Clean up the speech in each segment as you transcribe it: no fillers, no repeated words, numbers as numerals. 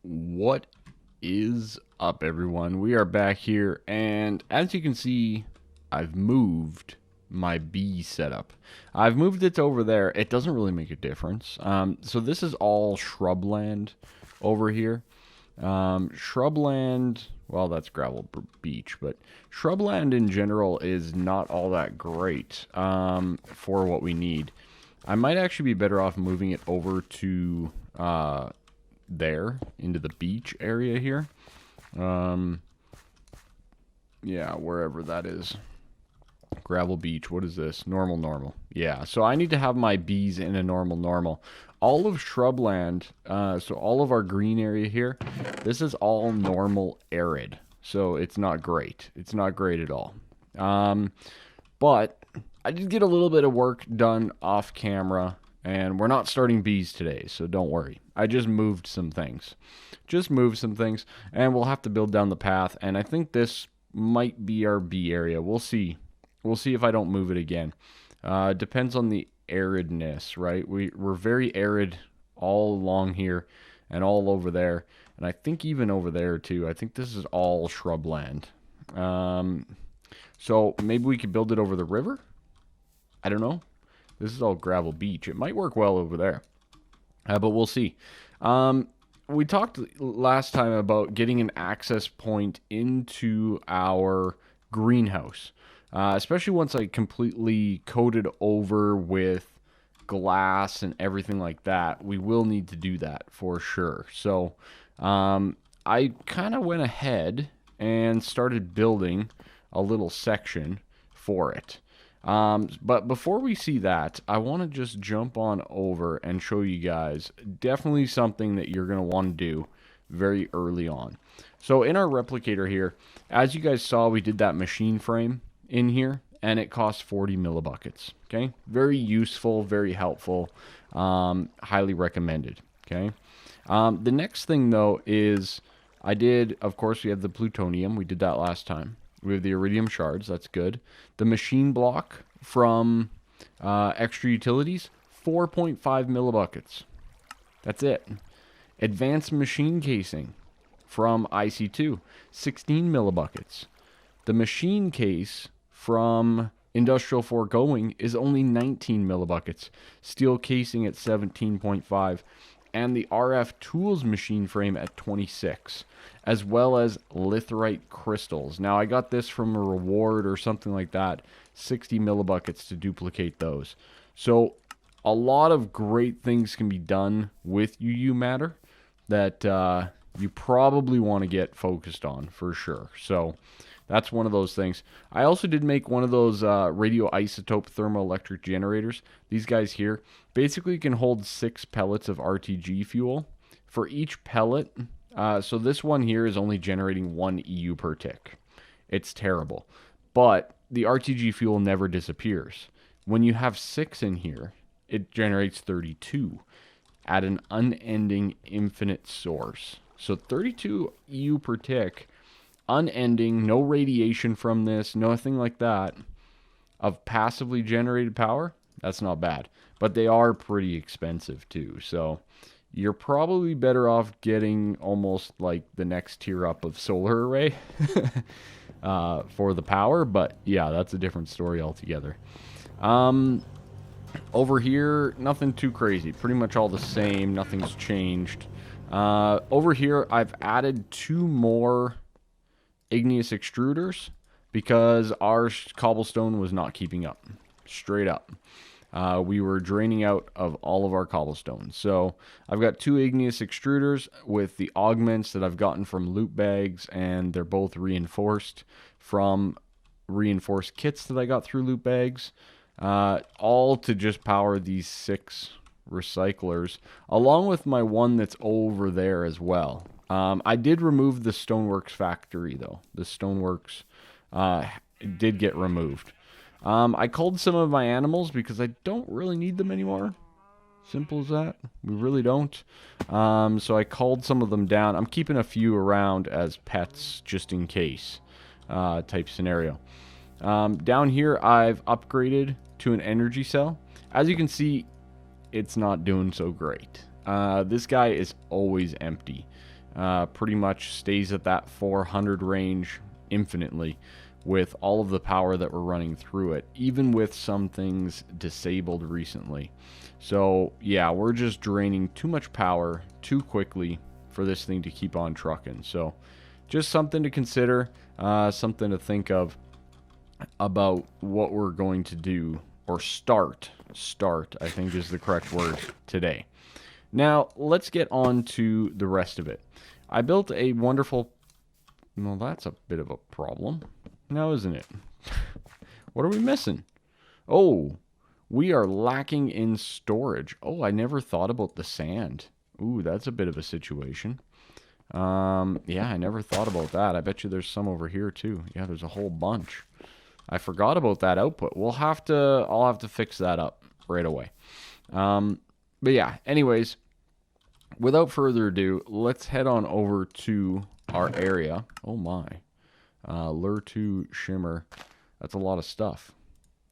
What is up, everyone? We are back here, and as you can see, I've moved my bee setup. I've moved it over there. It doesn't really make a difference. So this is all shrubland over here. Shrubland, well, that's gravel beach, but shrubland in general is not all that great for what we need. I might actually be better off moving it over to there into the beach area here. Yeah, wherever that is. Gravel beach. What is this? Normal. Yeah, so I need to have my bees in a normal. All of shrubland, so all of our green area here, this is all normal arid. So it's not great. It's not great at all. But I did get a little bit of work done off camera, and we're not starting bees today, so don't worry. I just moved some things. And we'll have to build down the path, and I think this might be our bee area. We'll see. We'll see if I don't move it again. Depends on the aridness, right? We're very arid all along here and all over there, and I think even over there too. I think this is all shrubland. So maybe we could build it over the river? I don't know. This is all gravel beach. It might work well over there. But we'll see. We talked last time about getting an access point into our greenhouse. Especially once I completely coated over with glass and everything like that. We will need to do that for sure. So I kind of went ahead and started building a little section for it. But before we see that, I want to just jump on over and show you guys definitely something that you're going to want to do very early on. So in our replicator here, as you guys saw, we did that machine frame in here, and it costs 40 millibuckets. Okay, very useful, very helpful, highly recommended. Okay, the next thing though is of course, we have the plutonium. We did that last time. We have the iridium shards. That's good. The machine block from extra utilities, 4.5 millibuckets. That's it. Advanced machine casing from IC2, 16 millibuckets. The machine case from Industrial Foregoing is only 19 millibuckets. Steel casing at 17.5. And the RF Tools machine frame at 26, as well as litherite crystals. Now, I got this from a reward or something like that, 60 millibuckets to duplicate those. So, a lot of great things can be done with UU matter that you probably want to get focused on for sure. So, that's one of those things. I also did make one of those radioisotope thermoelectric generators. These guys here basically can hold 6 pellets of RTG fuel. For each pellet, so this one here is only generating 1 EU per tick. It's terrible. But the RTG fuel never disappears. When you have 6 in here, it generates 32 at an unending infinite source. So 32 EU per tick, unending, no radiation from this, nothing like that, of passively generated power. That's not bad, but they are pretty expensive too. So you're probably better off getting almost like the next tier up of solar array for the power. But yeah, that's a different story altogether. Over here, nothing too crazy. Pretty much all the same. Nothing's changed. Over here, I've added 2 more igneous extruders because our cobblestone was not keeping up. Straight up. We were draining out of all of our cobblestone. So I've got 2 igneous extruders with the augments that I've gotten from loot bags, and they're both reinforced from reinforced kits that I got through loot bags. All to just power these 6 recyclers, along with my one that's over there as well. I did remove the Stoneworks factory, though. The Stoneworks did get removed. I culled some of my animals because I don't really need them anymore. Simple as that. We really don't. So I culled some of them down. I'm keeping a few around as pets just in case type scenario. Down here, I've upgraded to an energy cell. As you can see, it's not doing so great. This guy is always empty. pretty much stays at that 400 range infinitely with all of the power that we're running through it, even with some things disabled recently. So yeah, we're just draining too much power too quickly for this thing to keep on trucking. So just something to consider, something to think of about what we're going to do, or start, I think is the correct word today. Now, let's get on to the rest of it. I built a wonderful... Well, that's a bit of a problem. Now, isn't it? What are we missing? Oh, we are lacking in storage. Oh, I never thought about the sand. Ooh, that's a bit of a situation. Yeah, I never thought about that. I bet you there's some over here too. Yeah, there's a whole bunch. I forgot about that output. I'll have to fix that up right away. But yeah, anyways, without further ado, let's head on over to our area. Oh my. Lure to shimmer. That's a lot of stuff.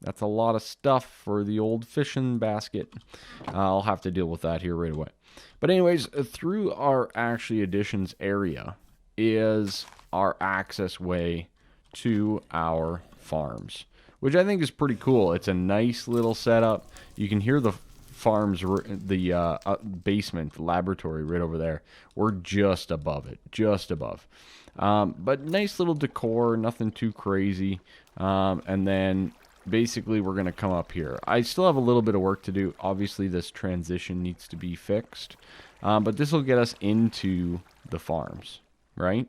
That's a lot of stuff for the old fishing basket. I'll have to deal with that here right away. But anyways, through our actually additions area is our access way to our farms, which I think is pretty cool. It's a nice little setup. You can hear the farms, the basement, the laboratory right over there. We're just above it, just above. But nice little decor, nothing too crazy. And then basically we're going to come up here. I still have a little bit of work to do. Obviously this transition needs to be fixed. But this will get us into the farms, right?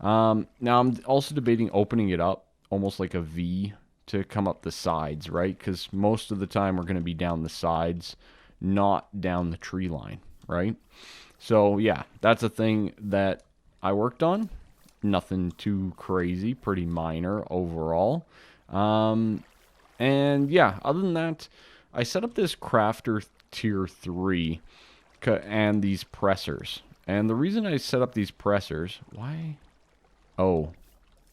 Now I'm also debating opening it up almost like a V to come up the sides, right? Because most of the time we're going to be down the sides, not down the tree line, right? So yeah, that's a thing that I worked on. Nothing too crazy, pretty minor overall. And yeah, other than that, I set up this crafter tier 3 and these pressers. And the reason I set up these pressers, why? Oh,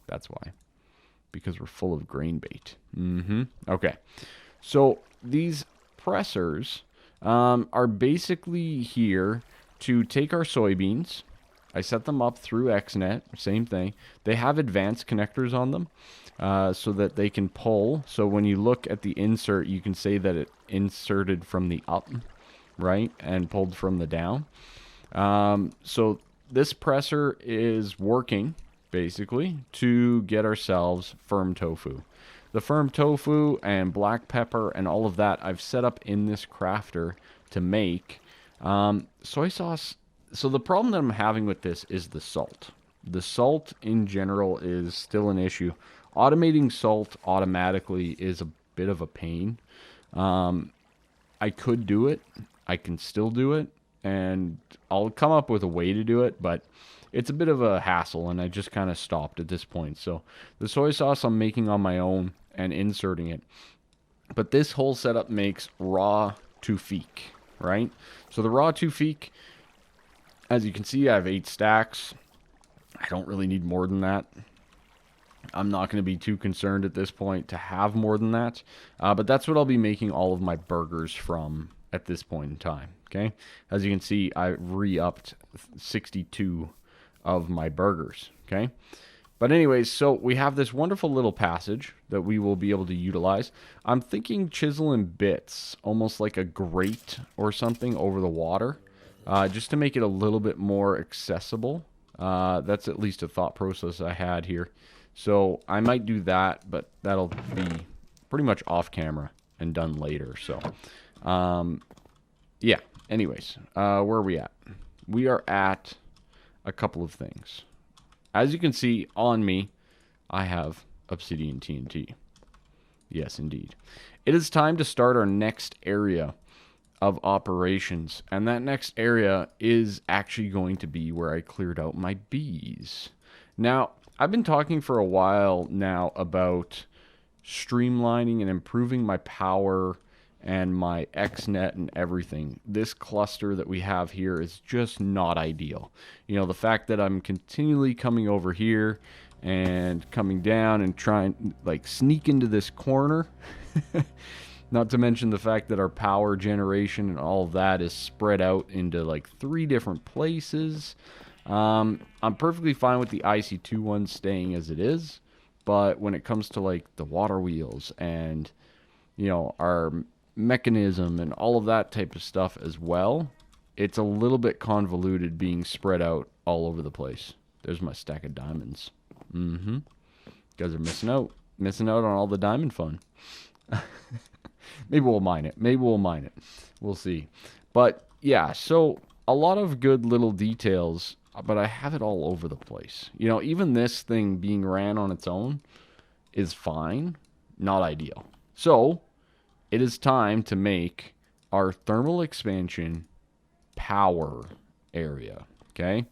that's why. Because we're full of grain bait. Okay. So these pressers are basically here to take our soybeans. I set them up through XNet, same thing. They have advanced connectors on them so that they can pull. So when you look at the insert, you can say that it inserted from the up, right? And pulled from the down. So this presser is working basically to get ourselves firm tofu. The firm tofu and black pepper and all of that I've set up in this crafter to make soy sauce. So the problem that I'm having with this is the salt. The salt in general is still an issue. Automating salt automatically is a bit of a pain. I could do it. I can still do it. And I'll come up with a way to do it, but it's a bit of a hassle, and I just kind of stopped at this point. So the soy sauce I'm making on my own and inserting it. But this whole setup makes raw tofik, right? So the raw tofik, as you can see, I have 8 stacks. I don't really need more than that. I'm not going to be too concerned at this point to have more than that. But that's what I'll be making all of my burgers from at this point in time. Okay. As you can see, I re-upped 62 of my burgers. Okay. But anyways, so we have this wonderful little passage that we will be able to utilize. I'm thinking chisel and bits, almost like a grate or something over the water, just to make it a little bit more accessible. That's at least a thought process I had here. So I might do that, but that'll be pretty much off camera and done later. So, yeah. Anyways, where are we at? We are at a couple of things. As you can see on me, I have obsidian TNT. Yes, indeed. It is time to start our next area of operations. And that next area is actually going to be where I cleared out my bees. Now, I've been talking for a while now about streamlining and improving my power and my XNet and everything. This cluster that we have here is just not ideal. You know, the fact that I'm continually coming over here and coming down and trying, like, sneak into this corner. Not to mention the fact that our power generation and all of that is spread out into, like, 3 different places. I'm perfectly fine with the IC2 one staying as it is, but when it comes to like the water wheels and our mechanism and all of that type of stuff as well, it's a little bit convoluted being spread out all over the place. There's my stack of diamonds. You guys are missing out on all the diamond fun. Maybe we'll mine it. We'll see. But yeah, so a lot of good little details, but I have it all over the place. Even this thing being ran on its own is fine, not ideal. So it is time to make our thermal expansion power area, okay?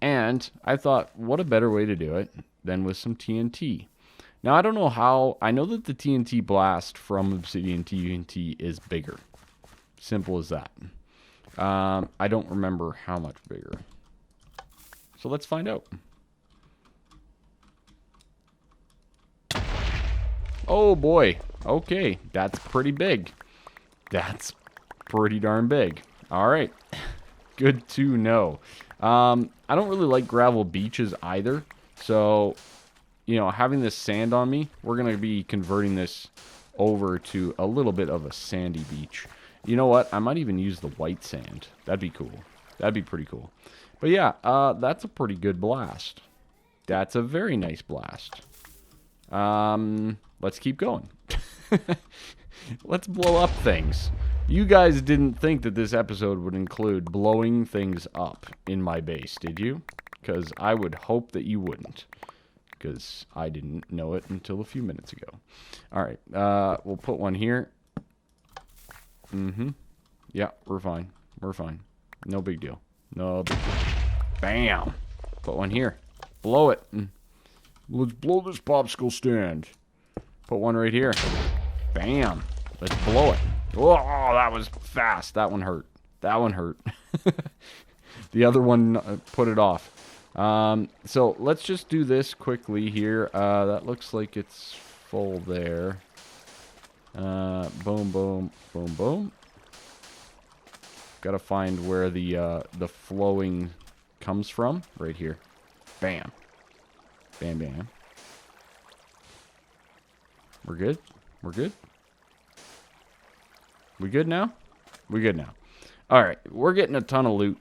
And I thought, what a better way to do it than with some TNT. Now, I don't know how. I know that the TNT blast from Obsidian TNT is bigger. Simple as that. I don't remember how much bigger. So let's find out. Oh boy. Okay, that's pretty big. That's pretty darn big. All right. Good to know. I don't really like gravel beaches either. So, having this sand on me, we're going to be converting this over to a little bit of a sandy beach. You know what? I might even use the white sand. That'd be cool. That'd be pretty cool. But yeah, that's a pretty good blast. That's a very nice blast. Let's keep going. Let's blow up things. You guys didn't think that this episode would include blowing things up in my base, did you? Because I would hope that you wouldn't. Because I didn't know it until a few minutes ago. Alright, we'll put one here. Yeah, we're fine. We're fine. No big deal. No big deal. Bam! Put one here. Blow it. Let's blow this popsicle stand. Put one right here. Bam! Let's blow it. Oh, that was fast. That one hurt. That one hurt. The other one put it off. So let's just do this quickly here. That looks like it's full there. Boom, boom, boom, boom. Got to find where the flowing comes from. Right here. Bam. Bam, bam. We're good? We're good? We good now? We good now. Alright, we're getting a ton of loot,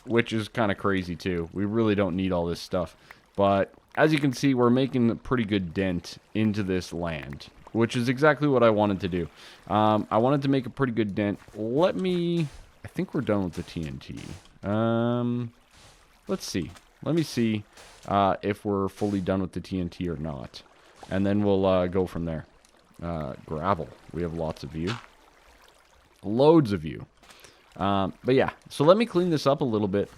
which is kind of crazy too. We really don't need all this stuff. But as you can see, we're making a pretty good dent into this land, which is exactly what I wanted to do. I wanted to make a pretty good dent. I think we're done with the TNT. Let's see. Let me see if we're fully done with the TNT or not. And then we'll go from there. Gravel. We have lots of you. Loads of you. But yeah, so let me clean this up a little bit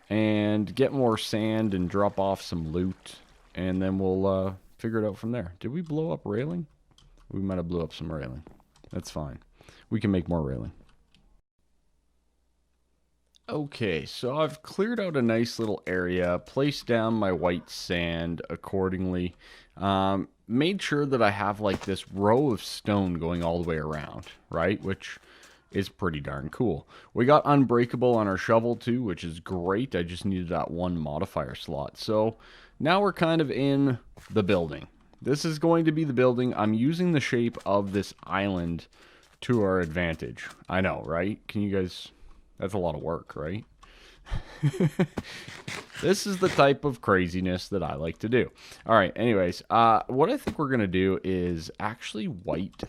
and get more sand and drop off some loot. And then we'll figure it out from there. Did we blow up railing? We might have blew up some railing. That's fine. We can make more railing. Okay, so I've cleared out a nice little area, placed down my white sand accordingly, made sure that I have like this row of stone going all the way around, right? Which is pretty darn cool. We got unbreakable on our shovel too, which is great. I just needed that one modifier slot. So now we're kind of in the building. This is going to be the building. I'm using the shape of this island to our advantage. I know, right? Can you guys... That's a lot of work, right? This is the type of craziness that I like to do. All right, anyways, what I think we're going to do is actually white.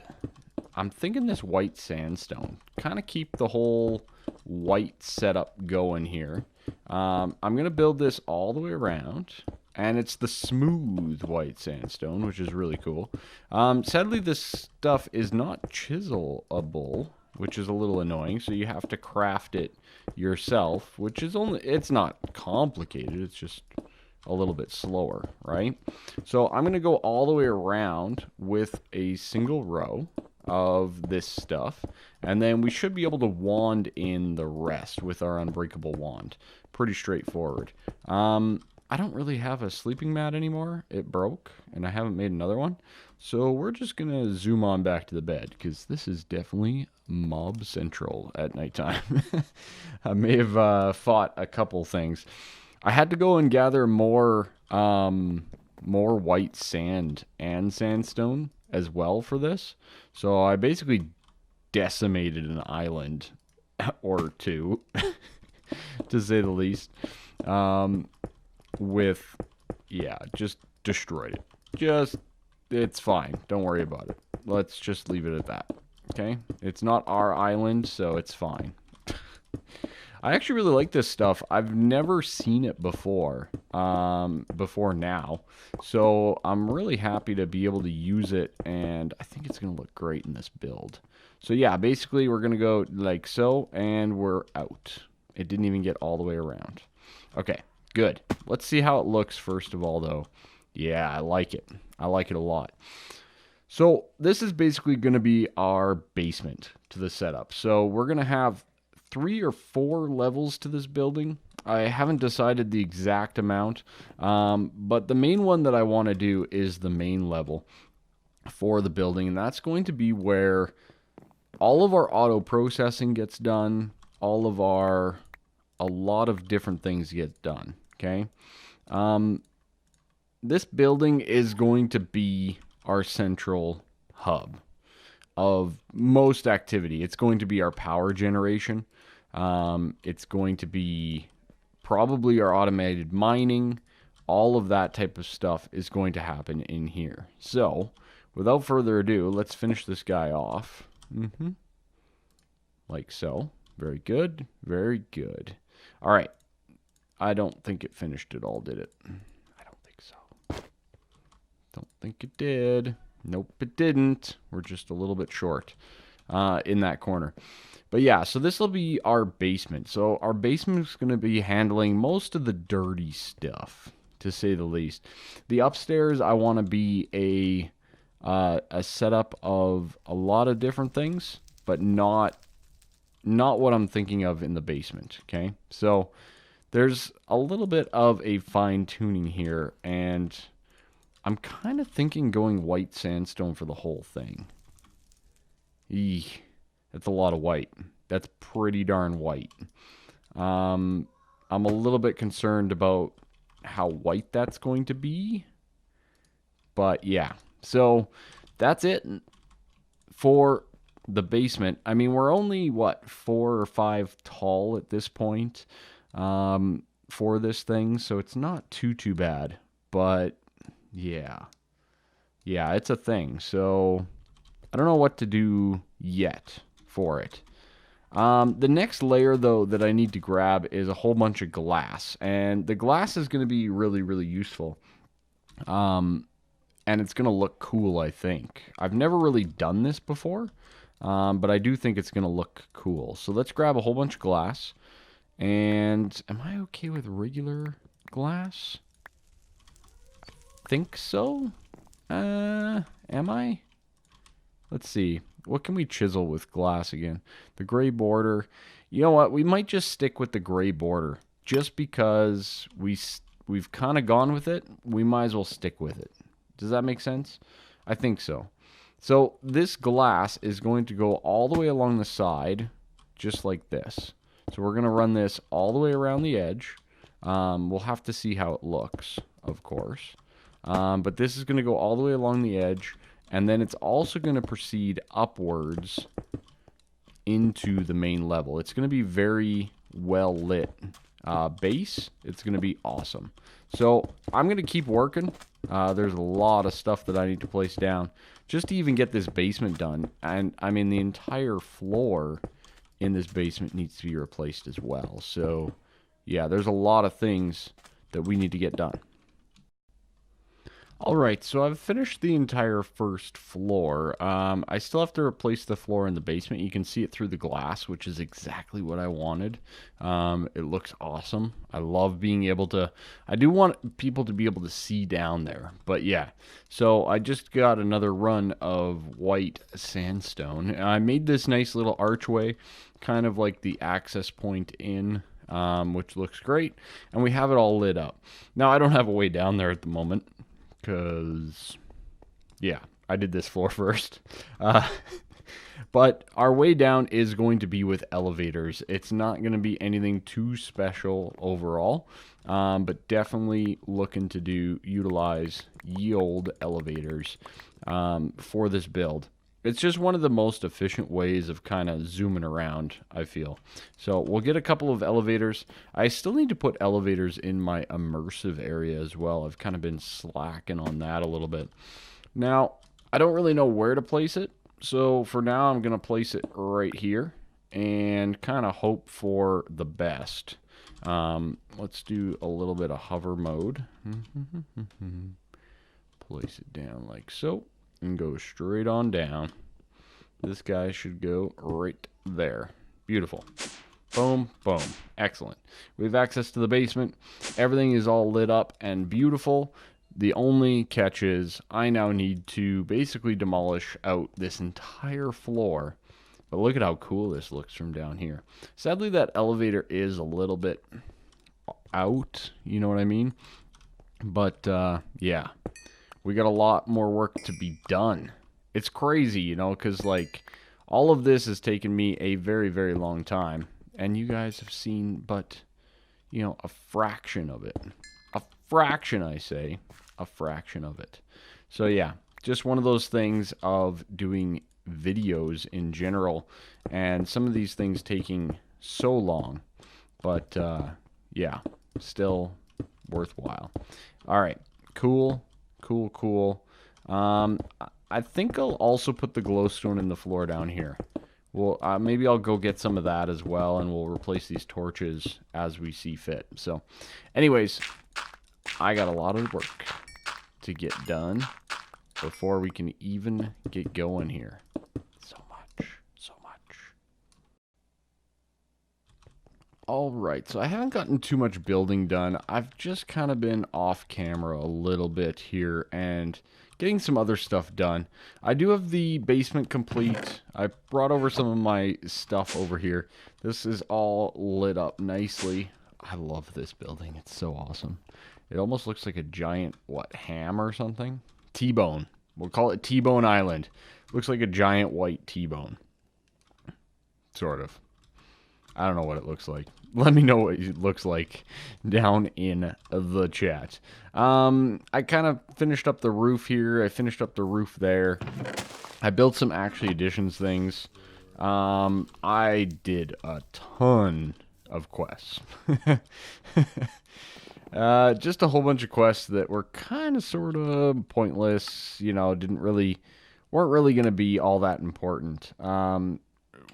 I'm thinking this white sandstone. Kind of keep the whole white setup going here. I'm going to build this all the way around. And it's the smooth white sandstone, which is really cool. Sadly, this stuff is not chiselable, which is a little annoying. So you have to craft it yourself, which is it's not complicated. It's just a little bit slower, right? So I'm going to go all the way around with a single row of this stuff. And then we should be able to wand in the rest with our unbreakable wand. Pretty straightforward. I don't really have a sleeping mat anymore. It broke, and I haven't made another one. So we're just going to zoom on back to the bed, because this is definitely mob central at nighttime. I may have fought a couple things. I had to go and gather more white sand and sandstone as well for this. So I basically decimated an island or two, to say the least. With, yeah, just destroyed it. It's fine. Don't worry about it. Let's just leave it at that. Okay? It's not our island, so it's fine. I actually really like this stuff. I've never seen it before now. So I'm really happy to be able to use it, and I think it's going to look great in this build. So yeah, basically we're going to go like so, and we're out. It didn't even get all the way around. Okay, good. Let's see how it looks first of all, though. Yeah, I like it. I like it a lot. So this is basically going to be our basement to the setup. So we're going to have 3 or 4 levels to this building. I haven't decided the exact amount, but the main one that I want to do is the main level for the building, and that's going to be where all of our auto processing gets done, a lot of different things get done, okay? This building is going to be our central hub of most activity. It's going to be our power generation. It's going to be probably our automated mining. All of that type of stuff is going to happen in here. So, without further ado, let's finish this guy off. Like so. Very good. Very good. All right. I don't think it finished it all, did it? I don't think so. Don't think it did. Nope, it didn't. We're just a little bit short in that corner. But yeah, so this will be our basement. So our basement is going to be handling most of the dirty stuff, to say the least. The upstairs, I want to be a setup of a lot of different things, but not what I'm thinking of in the basement, okay? So there's a little bit of a fine-tuning here, and I'm kind of thinking going white sandstone for the whole thing. Eek, that's a lot of white. That's pretty darn white. I'm a little bit concerned about how white that's going to be. But yeah, so that's it for the basement. I mean, we're only, what, 4 or 5 tall at this point for this thing, so it's not too bad. But yeah, it's a thing. So I don't know what to do yet for it. The next layer, though, that I need to grab is a whole bunch of glass. And the glass is going to be really, really useful. And it's going to look cool, I think. I've never really done this before, but I do think it's going to look cool. So let's grab a whole bunch of glass. And am I okay with regular glass? I think so. Am I? Let's see. What can we chisel with glass again? The gray border. You know what? We might just stick with the gray border. Just because we've kind of gone with it, we might as well stick with it. Does that make sense? I think so. So this glass is going to go all the way along the side, just like this. So we're going to run this all the way around the edge. We'll have to see how it looks, of course. But this is going to go all the way along the edge. And then it's also going to proceed upwards into the main level. It's going to be very well lit base. It's going to be awesome. So I'm going to keep working. There's a lot of stuff that I need to place down just to even get this basement done. And I mean, the entire floor in this basement needs to be replaced as well. So yeah, there's a lot of things that we need to get done. Alright, so I've finished the entire first floor. I still have to replace the floor in the basement. You can see it through the glass, which is exactly what I wanted. It looks awesome. I love being able to... I do want people to be able to see down there. But yeah, so I just got another run of white sandstone. I made this nice little archway, kind of like the access point in which looks great. And we have it all lit up. Now, I don't have a way down there at the moment because, yeah, I did this floor first. But our way down is going to be with elevators. It's not going to be anything too special overall, but definitely looking to utilize ye old elevators for this build. It's just one of the most efficient ways of kind of zooming around, I feel. So we'll get a couple of elevators. I still need to put elevators in my immersive area as well. I've kind of been slacking on that a little bit. Now, I don't really know where to place it. So for now, I'm going to place it right here and kind of hope for the best. Let's do a little bit of hover mode. Place it down like so and go straight on down. This guy should go right there. Beautiful. Boom, boom. Excellent. We have access to the basement. Everything is all lit up and beautiful. The only catch is I now need to basically demolish out this entire floor. But look at how cool this looks from down here. Sadly, that elevator is a little bit out. You know what I mean? But, yeah. We got a lot more work to be done. It's crazy, you know, because, like, all of this has taken me a very, very long time. And you guys have seen but, you know, a fraction of it. A fraction, I say. A fraction of it. So yeah, just one of those things of doing videos in general, and some of these things taking so long, but yeah, still worthwhile. All right, cool. I think I'll also put the glowstone in the floor down here. Well, maybe I'll go get some of that as well, and we'll replace these torches as we see fit. So anyways, I got a lot of work to get done before we can even get going here. So much. All right, so I haven't gotten too much building done. I've just kind of been off camera a little bit here and getting some other stuff done. I do have the basement complete. I brought over some of my stuff over here. This is all lit up nicely. I love this building. It's so awesome. It almost looks like a giant, ham or something? T-bone. We'll call it T-bone Island. Looks like a giant white T-bone. Sort of. I don't know what it looks like. Let me know what it looks like down in the chat. I kind of finished up the roof here. I finished up the roof there. I built some actually additions things. I did a ton of quests. Just a whole bunch of quests that were kind of sort of pointless, you know, weren't really going to be all that important.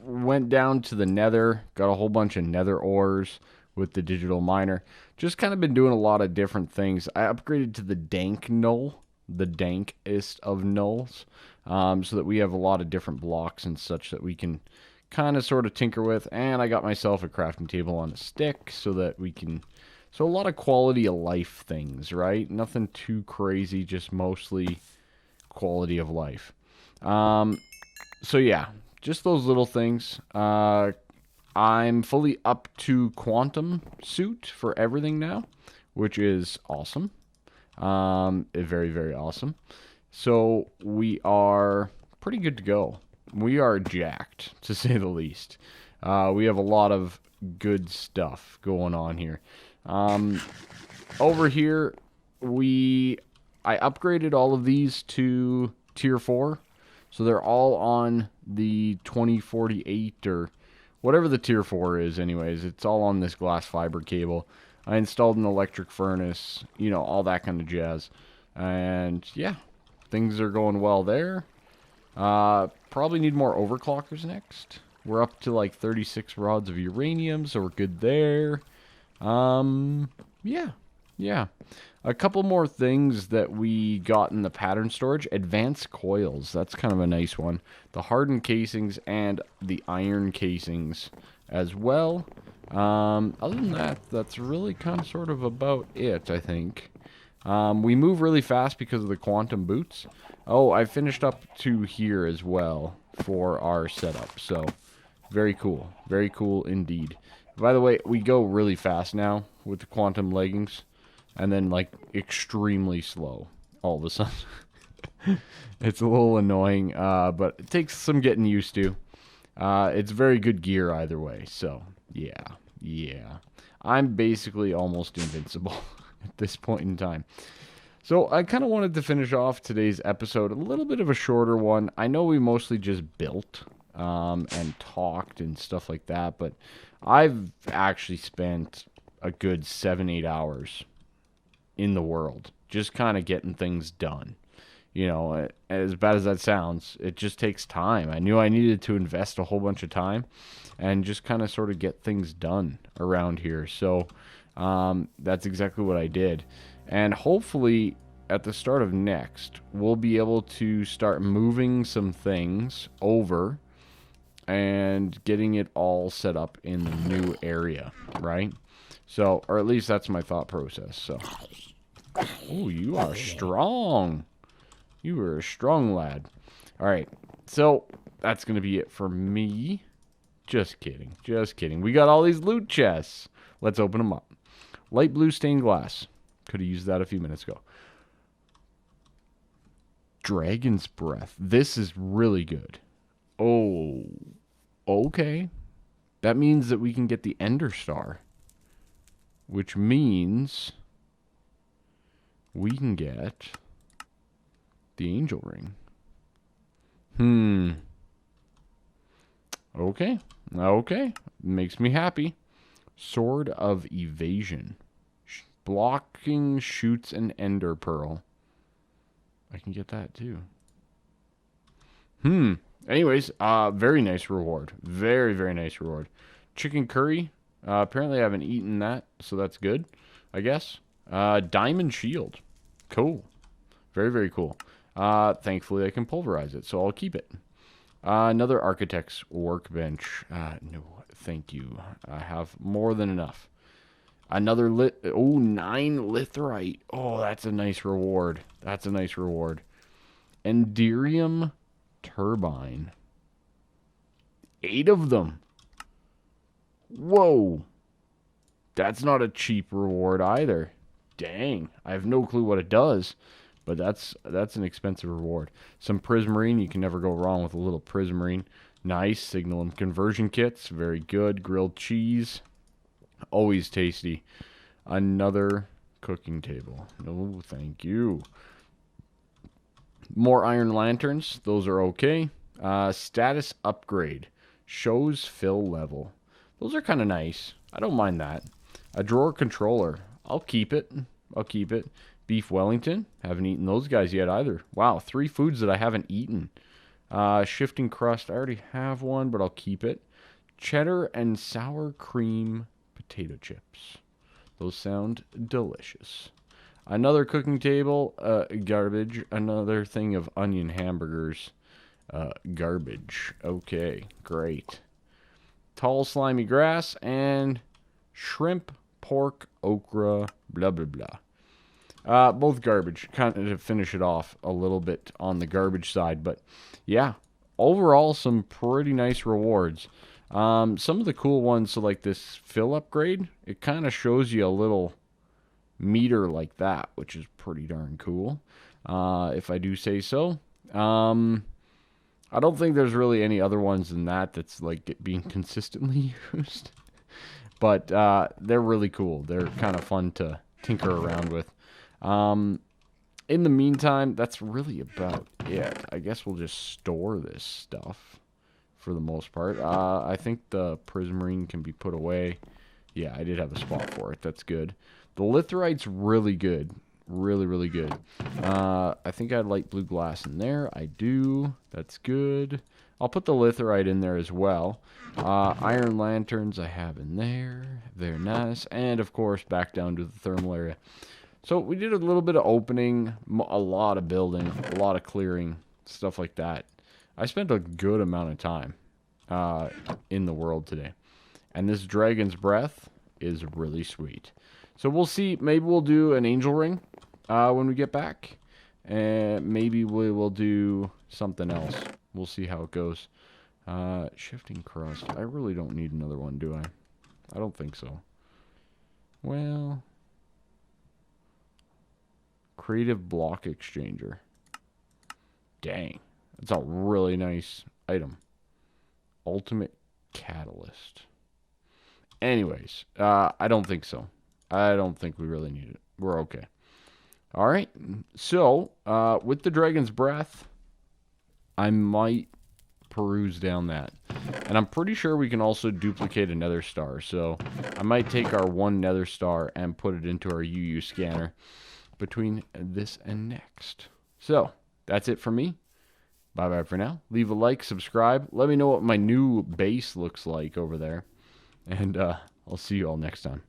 Went down to the nether, got a whole bunch of nether ores with the digital miner. Just kind of been doing a lot of different things. I upgraded to the dank null, the dankest of nulls, so that we have a lot of different blocks and such that we can kind of sort of tinker with. And I got myself a crafting table on a stick so that we can... So a lot of quality of life things, right? Nothing too crazy, just mostly quality of life. So yeah, just those little things. I'm fully up to quantum suit for everything now, which is awesome. Very, very awesome. So we are pretty good to go. We are jacked, to say the least. We have a lot of good stuff going on here. Over here, I upgraded all of these to tier 4. So they're all on the 2048 or whatever the tier 4 is anyways. It's all on this glass fiber cable. I installed an electric furnace, you know, all that kind of jazz. And yeah, things are going well there. Probably need more overclockers next. We're up to like 36 rods of uranium, so we're good there. Yeah. A couple more things that we got in the pattern storage. Advanced coils. That's kind of a nice one. The hardened casings and the iron casings as well. Other than that, that's really kind of sort of about it, I think. We move really fast because of the quantum boots. Oh, I finished up to here as well for our setup. So, very cool. Very cool indeed. By the way, we go really fast now with the quantum leggings, and then like extremely slow all of a sudden. It's a little annoying, but it takes some getting used to. It's very good gear either way, so yeah. I'm basically almost invincible at this point in time. So I kind of wanted to finish off today's episode, a little bit of a shorter one. I know we mostly just built and talked and stuff like that, but I've actually spent a good 7-8 hours in the world just kind of getting things done. You know, as bad as that sounds, it just takes time. I knew I needed to invest a whole bunch of time and just kind of sort of get things done around here. So that's exactly what I did. And hopefully at the start of next, we'll be able to start moving some things over and getting it all set up in the new area, right? So, or at least that's my thought process. So, oh, you are strong. You are a strong lad. All right, so that's going to be it for me. Just kidding. Just kidding. We got all these loot chests. Let's open them up. Light blue stained glass. Could have used that a few minutes ago. Dragon's breath. This is really good. Oh, okay. That means that we can get the Ender Star. Which means we can get the Angel Ring. Okay. Makes me happy. Sword of Evasion. Blocking shoots an Ender Pearl. I can get that too. Anyways, very nice reward. Very, very nice reward. Chicken curry. Apparently I haven't eaten that, so that's good, I guess. Diamond shield. Cool. Very, very cool. Thankfully I can pulverize it, so I'll keep it. Another architect's workbench. No, thank you. I have more than enough. Another 9 litherite. Oh, that's a nice reward. That's a nice reward. Enderium turbine. 8 of them. Whoa. That's not a cheap reward either. Dang. I have no clue what it does, but that's an expensive reward. Some prismarine. You can never go wrong with a little prismarine. Nice. Signal and conversion kits. Very good. Grilled cheese. Always tasty. Another cooking table. No, thank you. More iron lanterns. Those are okay. Status upgrade. Shows fill level. Those are kind of nice. I don't mind that. A drawer controller. I'll keep it. Beef Wellington. Haven't eaten those guys yet either. Wow, 3 foods that I haven't eaten. Shifting crust. I already have one, but I'll keep it. Cheddar and sour cream potato chips. Those sound delicious. Another cooking table, garbage. Another thing of onion hamburgers, garbage. Okay, great. Tall slimy grass and shrimp, pork, okra, blah, blah, blah. Both garbage, kind of to finish it off a little bit on the garbage side. But yeah, overall some pretty nice rewards. Some of the cool ones, so like this fill upgrade, it kind of shows you a little meter like that, which is pretty darn cool, if I do say so. I don't think there's really any other ones than that that's like being consistently used, but they're really cool. They're kind of fun to tinker around with. In the meantime, that's really about it. I guess we'll just store this stuff for the most part. I think the prismarine can be put away. Yeah, I did have a spot for it. That's good. The litherite's really good. Really, really good. I think I had light blue glass in there. I do. That's good. I'll put the litherite in there as well. Iron lanterns I have in there. Very nice. And, of course, back down to the thermal area. So we did a little bit of opening, a lot of building, a lot of clearing, stuff like that. I spent a good amount of time in the world today. And this dragon's breath is really sweet. So we'll see. Maybe we'll do an angel ring when we get back. And maybe we will do something else. We'll see how it goes. Shifting crust. I really don't need another one, do I? I don't think so. Well, creative block exchanger. Dang. That's a really nice item. Ultimate catalyst. Anyways, I don't think so. I don't think we really need it. We're okay. All right. So, with the Dragon's Breath, I might peruse down that. And I'm pretty sure we can also duplicate a nether star. So, I might take our one nether star and put it into our UU scanner between this and next. So, that's it for me. Bye-bye for now. Leave a like, subscribe. Let me know what my new base looks like over there. And I'll see you all next time.